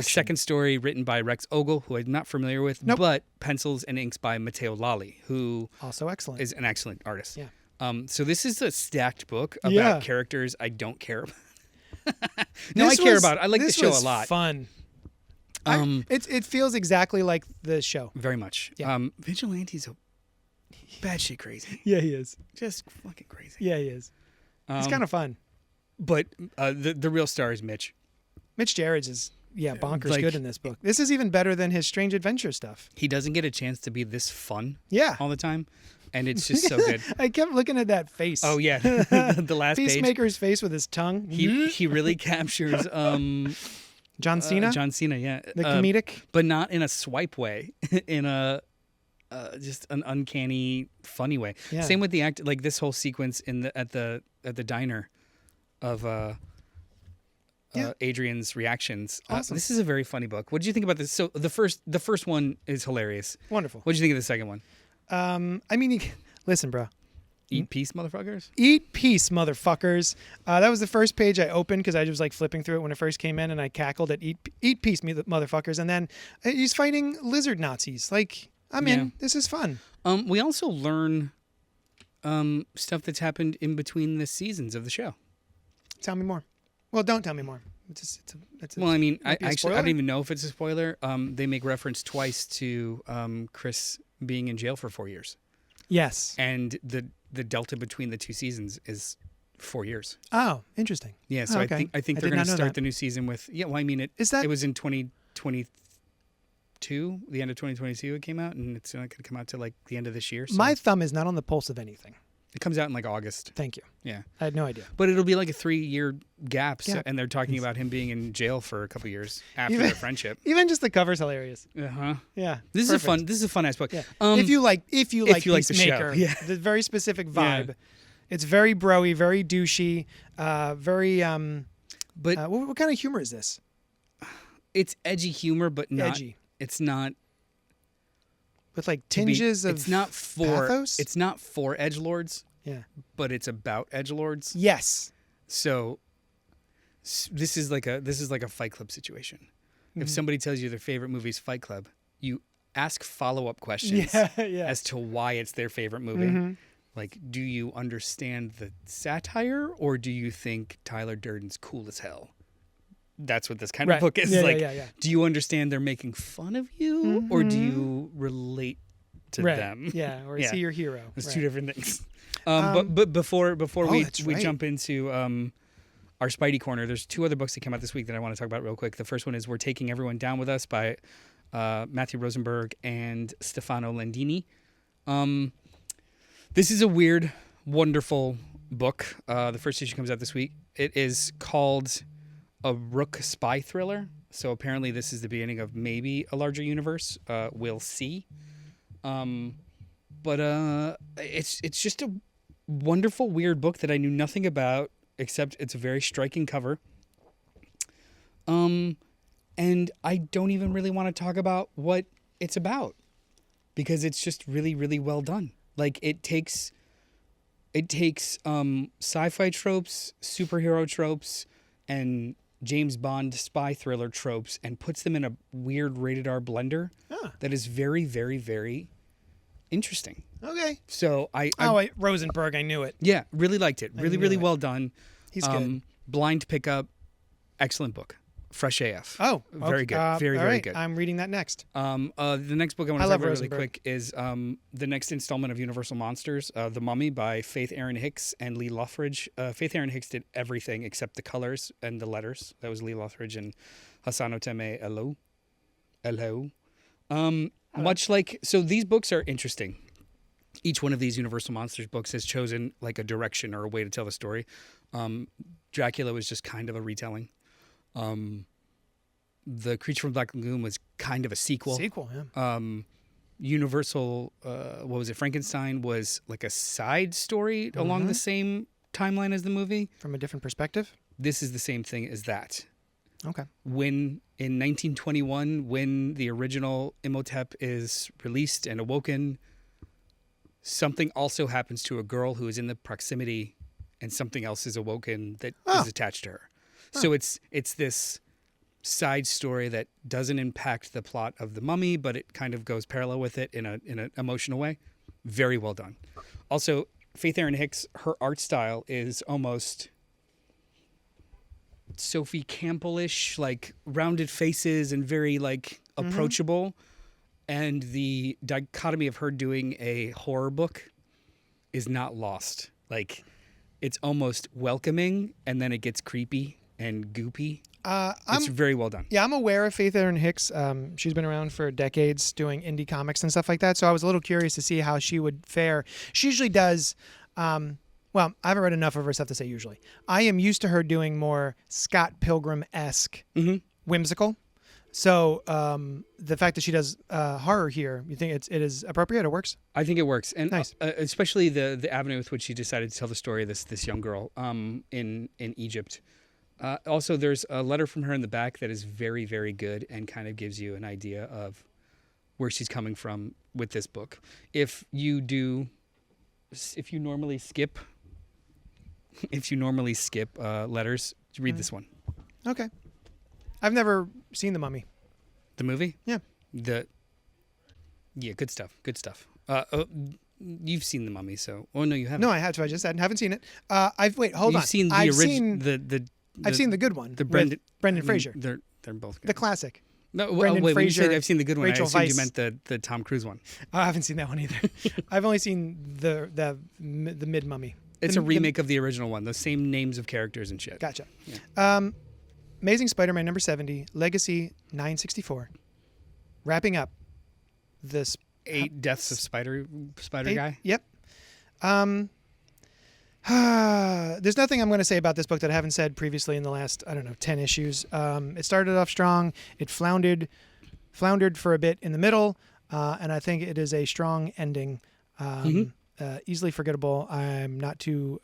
second story written by Rex Ogle, who I'm not familiar with, but pencils and inks by Matteo Lolli, who also excellent. Is an excellent artist. Yeah. So this is a stacked book about characters I don't care about. I care about it. I like the show a lot. Fun. It feels exactly like the show. Very much. Yeah. Vigilante's a bad shit crazy. Yeah, he is. Just fucking crazy. Yeah, he is. It's kind of fun. But the real star is Mitch. Mitch Jarrett's is bonkers good in this book. This is even better than his Strange Adventure stuff. He doesn't get a chance to be this fun all the time, and it's just so good. I kept looking at that face. Oh, yeah. The last Peacemaker's face with his tongue. He really captures John Cena? John Cena, yeah. The comedic? But not in a swipe way, in a just an uncanny, funny way. Yeah. Same with the act, like this whole sequence at the diner of Adrian's reactions. Awesome. This is a very funny book. What did you think about this? So the first one is hilarious. Wonderful. What did you think of the second one? I mean, listen, bro. Eat peace, motherfuckers. Eat peace, motherfuckers. That was the first page I opened because I was like flipping through it when it first came in, and I cackled at "Eat peace, motherfuckers." And then he's fighting lizard Nazis. Like, I'm in. This is fun. We also learn stuff that's happened in between the seasons of the show. Tell me more. Well, don't tell me more. Well, I mean, I don't even know if it's a spoiler. They make reference twice to Chris being in jail for 4 years. Yes. And the delta between the two seasons is 4 years. Oh, interesting. Yeah, so okay. I think they're going to start the new season with it was in 2022, the end of 2022 it came out, and it's not going to come out till like the end of this year. So my thumb is not on the pulse of anything. It comes out in like August. Thank you. Yeah. I had no idea. But it'll be like a 3-year gap, and they're talking about him being in jail for a couple years after their friendship. Even just the cover's hilarious. Uh-huh. Yeah. This is a fun ass book. Yeah. If you like Peacemaker, the show. Yeah. the very specific vibe. Yeah. It's very bro-y, very douchey, very but what kind of humor is this? It's edgy humor, but not edgy. It's not with like tinges of pathos? It's not for edgelords. Yeah. But it's about edgelords. Yes. So This is like a Fight Club situation. If somebody tells you their favorite movie is Fight Club, you ask follow-up questions as to why it's their favorite movie. Like, do you understand the satire, or do you think Tyler Durden's cool as hell? That's what this kind of book is. Do you understand they're making fun of you, or do you relate to them? Yeah, or is he your hero? There's two different things. But before we jump into our Spidey Corner, there's two other books that came out this week that I want to talk about real quick. The first one is We're Taking Everyone Down With Us by Matthew Rosenberg and Stefano Landini. This is a weird, wonderful book. The first issue comes out this week. It is called a Rook spy thriller. So apparently this is the beginning of maybe a larger universe. We'll see. But it's just a wonderful, weird book that I knew nothing about, except it's a very striking cover. And I don't even really want to talk about what it's about, because it's just really, really well done. Like, it takes sci-fi tropes, superhero tropes, and James Bond spy thriller tropes and puts them in a weird rated R blender that is very, very, very interesting. Okay. So Rosenberg, I knew it. Yeah, really liked it. Really, really well done. He's good. Blind pickup, excellent book. Fresh AF. Oh, very good. Very good. I'm reading that next. The next book I want to talk about really quick is the next installment of Universal Monsters, The Mummy by Faith Erin Hicks and Lee Lothridge. Faith Erin Hicks did everything except the colors and the letters. That was Lee Lothridge and Hassan Oteme Hello. Much like, so these books are interesting. Each one of these Universal Monsters books has chosen like a direction or a way to tell the story. Dracula was just kind of a retelling. The Creature from Black Lagoon was kind of a sequel. Universal, what was it? Frankenstein was like a side story along the same timeline as the movie. From a different perspective? This is the same thing as that. Okay. When in 1921, when the original Imhotep is released and awoken, something also happens to a girl who is in the proximity, and something else is awoken that is attached to her. So it's this side story that doesn't impact the plot of The Mummy, but it kind of goes parallel with it in an emotional way. Very well done. Also, Faith Erin Hicks, her art style is almost Sophie Campbell-ish, like rounded faces and very like approachable. And the dichotomy of her doing a horror book is not lost. Like, it's almost welcoming, and then it gets creepy and goopy. It's very well done. Yeah, I'm aware of Faith Erin Hicks. She's been around for decades doing indie comics and stuff like that. So I was a little curious to see how she would fare. She usually does, well, I haven't read enough of her stuff to say usually. I am used to her doing more Scott Pilgrim-esque whimsical. So the fact that she does horror here, you think it is appropriate? It works? I think it works. And nice. Especially the avenue with which she decided to tell the story of this young girl in Egypt. Also, there's a letter from her in the back that is very, very good and kind of gives you an idea of where she's coming from with this book. If you normally skip letters, read this one. Okay. I've never seen The Mummy. The movie? Yeah. Yeah, good stuff. Good stuff. You've seen The Mummy, so... Oh, no, you haven't. No, I have to. I just haven't seen it. Hold on. You've seen the original... I've seen the good one. The Brendan Fraser. They're both good. The classic. No, Brendan wait, Fraser, when you said I've seen the good one, Rachel I assumed Weisz. you meant the Tom Cruise one. I haven't seen that one either. I've only seen the mid Mummy. It's a remake of the original one. The same names of characters and shit. Gotcha. Yeah. Amazing Spider-Man number 70, Legacy 964. Wrapping up this 8 deaths of Spider Guy. Yep. There's nothing I'm going to say about this book that I haven't said previously in the last, 10 issues. It started off strong. It floundered for a bit in the middle, and I think it is a strong ending. Easily forgettable. I'm not too.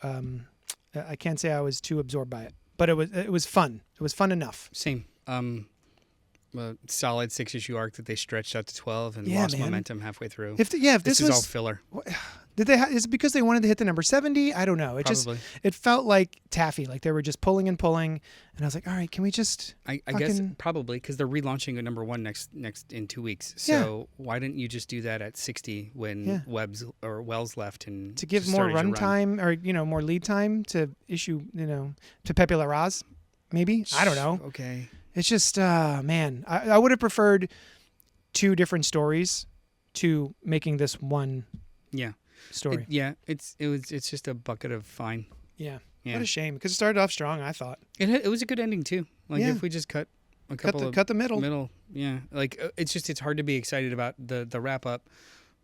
I can't say I was too absorbed by it, but it was fun. It was fun enough. Same. A solid 6-issue arc that they stretched out to 12 and lost momentum halfway through. If this is was all filler. Did they? Is it because they wanted to hit the number 70? I don't know. Probably. It felt like taffy, like they were just pulling and pulling. And I was like, all right, can we just? I guess probably because they're relaunching a number 1 next in 2 weeks. So why didn't you just do that at 60 when Wells left and to give more run time or more lead time to issue to Pepe Larraz, maybe? I don't know. Okay. It's just man, I would have preferred 2 different stories to making this one. Yeah. Story. It's just a bucket of fine. Yeah. What a shame because it started off strong. I thought it was a good ending too. Like if we just cut a couple cut the middle. Yeah. Like it's hard to be excited about the wrap up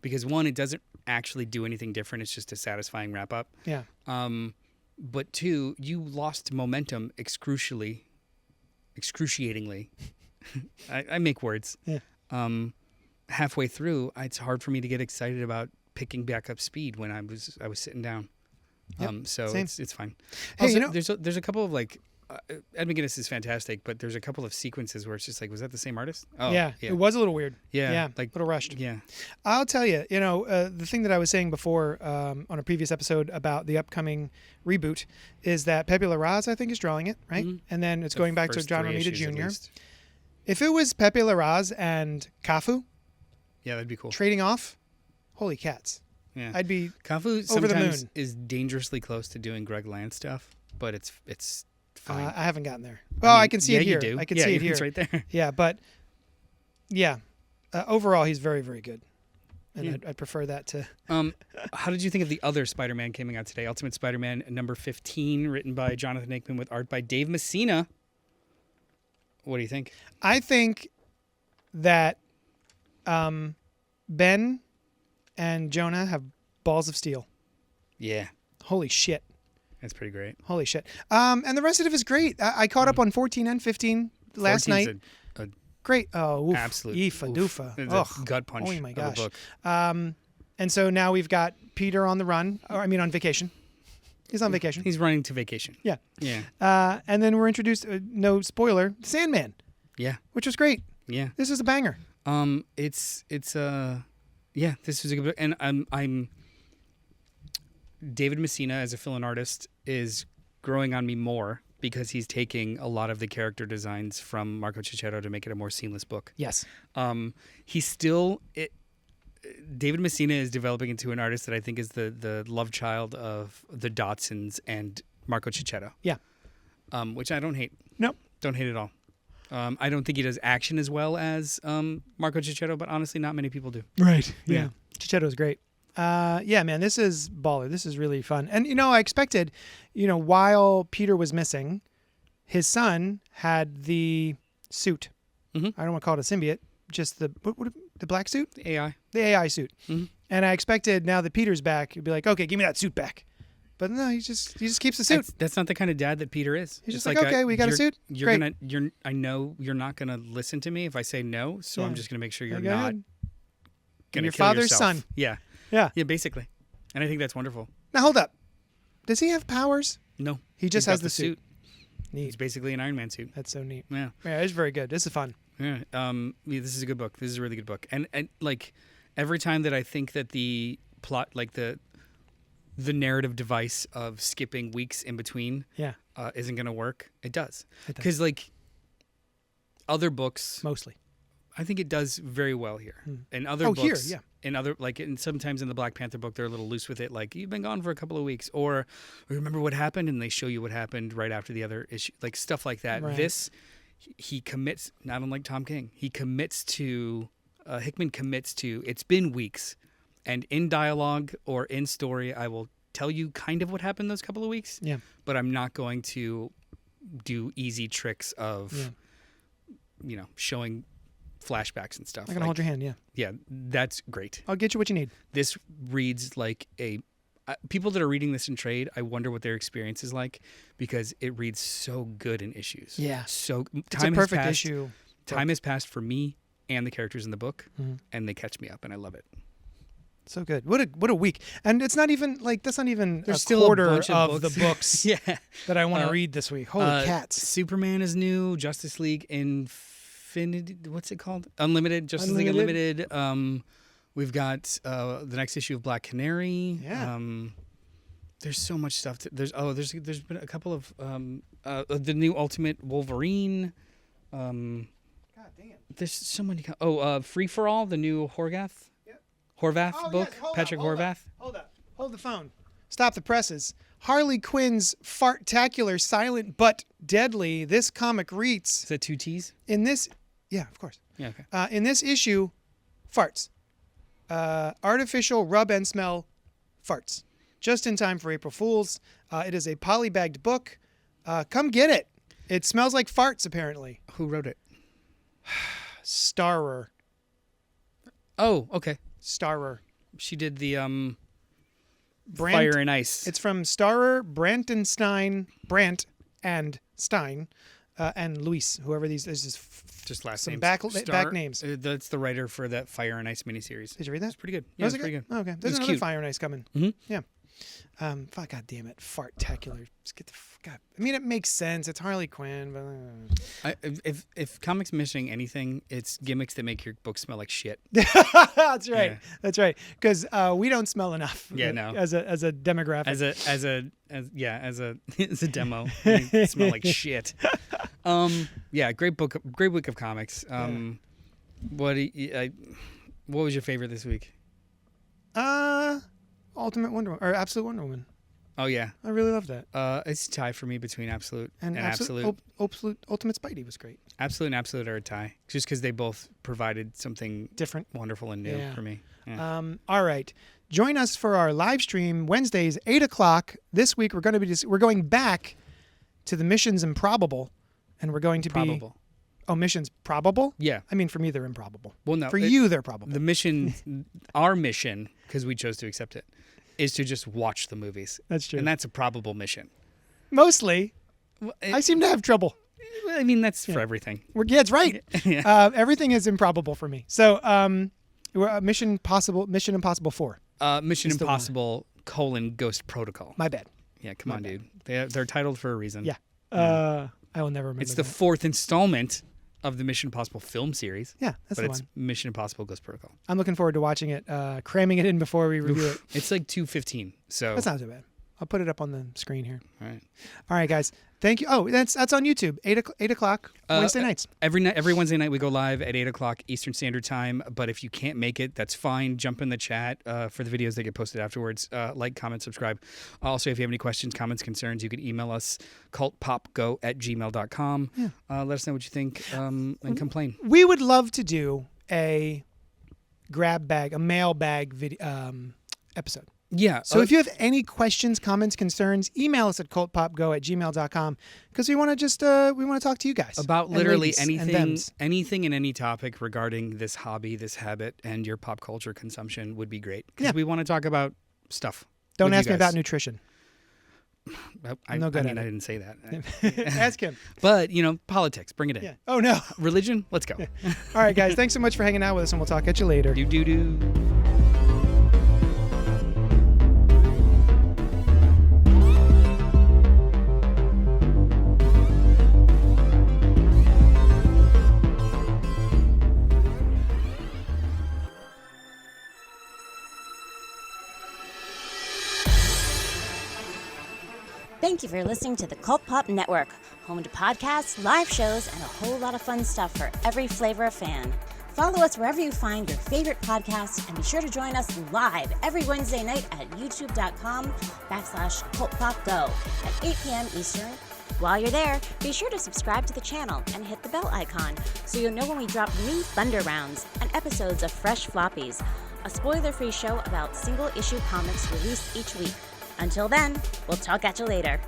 because one, it doesn't actually do anything different. It's just a satisfying wrap up. Yeah. But 2, you lost momentum excruciatingly. I make words. Yeah. Halfway through, it's hard for me to get excited about picking back up speed when I was sitting down. Yep, so same. it's fine. Hey, also, there's a couple of like Ed McGuinness is fantastic, but there's a couple of sequences where it's just like, was that the same artist? Oh, yeah. It was a little weird. Yeah, like a little rushed. Yeah, I'll tell you. The thing that I was saying before on a previous episode about the upcoming reboot is that Pepe Larraz, I think, is drawing it, right? Mm-hmm. And then it's going back to John Romita Jr. If it was Pepe Larraz and Cafu, that'd be cool. Trading off, holy cats. Yeah, I'd be Cafu over the moon. Sometimes is dangerously close to doing Greg Land stuff, but it's fine. I haven't gotten there. Well, I can see it here. You do. I can see it here. It's right there. Yeah, but overall, he's very, very good, and I'd prefer that to. How did you think of the other Spider-Man coming out today? Ultimate Spider-Man number 15, written by Jonathan Hickman with art by Dave Messina. What do you think? I think that Ben and Jonah have balls of steel. Yeah. Holy shit. That's pretty great. Holy shit. And the rest of it is great. I caught up on 14 and 15 last night. Great. Oh, oof. Absolute. Eefa doofa. Gut punch. Oh my gosh. Of a book. And so now we've got Peter on the run. On vacation. He's on vacation. He's running to vacation. Yeah. Yeah. And then we're introduced, no spoiler, Sandman. Yeah. Which was great. Yeah. This is a banger. This was a good book. And I'm David Messina as a fill-in artist is growing on me more because he's taking a lot of the character designs from Marco Cicchetto to make it a more seamless book. Yes. David Messina is developing into an artist that I think is the love child of the Dotsons and Marco Cicchetto. Yeah. Which I don't hate. Nope. Don't hate at all. I don't think he does action as well as Marco Cicchetto, but honestly, not many people do. Right. Yeah. Cicchetto is great. Man, this is baller. This is really fun. And, I expected, while Peter was missing, his son had the suit. Mm-hmm. I don't want to call it a symbiote, just the black suit? The AI. The AI suit. Mm-hmm. And I expected now that Peter's back, he'd be like, okay, give me that suit back. But no, he just keeps the suit. That's not the kind of dad that Peter is. He's just like, okay, we got a suit. Great. I know you're not gonna listen to me if I say no, so I'm just gonna make sure you're go not ahead. gonna your kill father's yourself. son. Yeah. Yeah. Yeah, basically. And I think that's wonderful. Now hold up. Does he have powers? No. He just has the suit. Neat. It's basically an Iron Man suit. That's so neat. Yeah. Yeah, it's very good. This is fun. Yeah. This is a good book. This is a really good book. And like every time that I think that the plot, like the narrative device of skipping weeks in between isn't going to work, it does. Because like other books, mostly, I think it does very well here. And other books, and sometimes in the Black Panther book, they're a little loose with it. Like, you've been gone for a couple of weeks, or remember what happened, and they show you what happened right after the other issue, like stuff like that. Right. This, he commits, not unlike Tom King, Hickman commits to, it's been weeks, and in dialogue or in story, I will tell you kind of what happened those couple of weeks. Yeah. But I'm not going to do easy tricks of, showing flashbacks and stuff. I'm gonna hold your hand. Yeah, that's great. I'll get you what you need. This reads like people that are reading this in trade, I wonder what their experience is like, because it reads so good in issues. Yeah. So it's a perfect issue. Time has passed for me and the characters in the book, and they catch me up, and I love it. So good. What a week. And it's not even like, that's not even There's a still quarter a bunch of the books that I want to read this week. Holy cats. Superman is new. Justice League Infinity, what's it called? Unlimited. Justice League Unlimited. We've got the next issue of Black Canary. Yeah. There's so much stuff. There's been a couple of the new Ultimate Wolverine. God damn. There's so many. Free for All, the new Horvath. Yep. Horvath book. Yes. Hold Patrick up, hold Horvath. Hold the phone. Stop the presses. Harley Quinn's fartacular, silent but deadly. This comic reads Is that 2 T's? in this. Yeah, of course. Yeah. Okay. In this issue, farts. Artificial rub and smell farts. Just in time for April Fools. It is a polybagged book. Come get it. It smells like farts, apparently. Who wrote it? Starrer. Oh, okay. Starrer. She did the Brant, Fire and Ice. It's from Starrer, Brandt and Stein, and Luis. Whoever these is. Just last some names. back names. That's the writer for that Fire and Ice miniseries. Did you read that? It's pretty good. Yeah, Was it's it pretty good. Oh, okay. There's another cute. Fire and Ice coming. Mm-hmm. Yeah. Fuck, God damn it. Fartacular. Just get the fuck out. I mean, it makes sense. It's Harley Quinn, but. If comics missing anything, it's gimmicks that make your book smell like shit. That's right. Yeah. That's right. Because we don't smell enough. Yeah, no. As a demographic. As a demo, you smell like shit. Great week of comics. What was your favorite this week? Ultimate Wonder Woman or Absolute Wonder Woman. Oh yeah, I really love that. it's a tie for me between Absolute and Absolute. Ultimate Spidey was great. Absolute and Absolute are a tie, just because they both provided something Different, wonderful and new for me. Yeah. All right, join us for our live stream Wednesdays 8:00 this week. We're going back to the Missions Improbable, and we're going to Probable. be. Oh, Missions Probable? Yeah. I mean, for me, they're improbable. Well, no. For you, they're probable. The mission, our mission, because we chose to accept it, is to just watch the movies. That's true. And that's a probable mission. Mostly. Well, I seem to have trouble. I mean, that's for everything. Yeah, it's right. Yeah. Everything is improbable for me. So, we're Mission Impossible 4. Mission Impossible : Ghost Protocol. My bad. Yeah, come on, dude. They're titled for a reason. Yeah. I will never remember. It's the 4th installment of the Mission Impossible film series. Yeah, that's but the it's one. Mission Impossible: Ghost Protocol. I'm looking forward to watching it, cramming it in before we review it. It's like 2:15. So That's not too bad. I'll put it up on the screen here. All right, guys. Thank you. Oh, that's on YouTube. 8 o'clock Wednesday nights. Every Wednesday night we go live at 8:00 Eastern Standard Time. But if you can't make it, that's fine. Jump in the chat for the videos that get posted afterwards. Like, comment, subscribe. Also, if you have any questions, comments, concerns, you can email us cultpopgo@gmail.com. Yeah. Let us know what you think and complain. We would love to do a mailbag video episode. Yeah. So if you have any questions, comments, concerns, email us at cultpopgo@gmail.com because we want to just we want to talk to you guys about and literally ladies and anything and any topic regarding this hobby, this habit, and your pop culture consumption would be great because we want to talk about stuff. Don't ask me about nutrition. I didn't say that. Ask him. But, politics, bring it in. Yeah. Oh, no. Religion, let's go. All right, guys. Thanks so much for hanging out with us, and we'll talk at you later. Do. Thank you for listening to the Cult Pop Network, home to podcasts, live shows, and a whole lot of fun stuff for every flavor of fan. Follow us wherever you find your favorite podcasts, and be sure to join us live every Wednesday night at youtube.com/CultPopGo at 8 p.m. Eastern. While you're there, be sure to subscribe to the channel and hit the bell icon so you'll know when we drop new Thunder Rounds and episodes of Fresh Floppies, a spoiler-free show about single-issue comics released each week. Until then, we'll talk at you later.